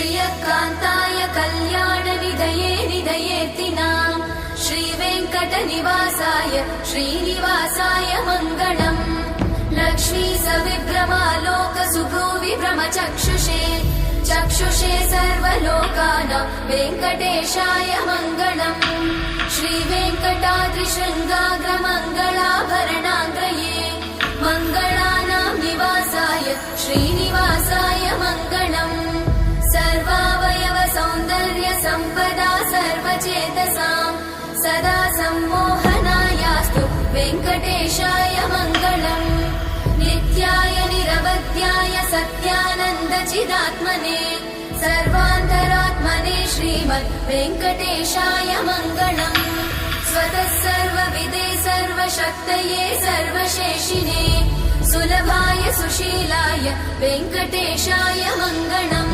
श्रियकान्ताय कल्याणनिधये निधयेऽर्तिनाम् श्रीवेङ्कटनिवासाय श्रीनिवासाय मङ्गलम् लक्ष्मी सविभ्रमालोकसुभ्रूविभ्रमचक्षुषे चक्षुषे सर्वलोकानां वेङ्कटेशाय मङ्गलम् श्रीवेङ्कटाद्रिशृङ्गाग्रमङ्गलाभरणाङ्गये मङ्गलानां निवासाय श्रीनिवासाय मङ्गलम् सर्वावयव सौन्दर्य सम्पदा सर्वचेतसां सदा सम्मोहनायास्तु वेङ्कटेशाय मङ्गलम् नित्याय निरवध्याय सत्यानन्दचिदात्मने सर्वान्तरात्मने श्रीमद् वेङ्कटेशाय मङ्गलम् स्वतः सर्वविदे सर्वशक्तये सर्वशेषिने सुलभाय सुशीलाय वेङ्कटेशाय मङ्गलम्।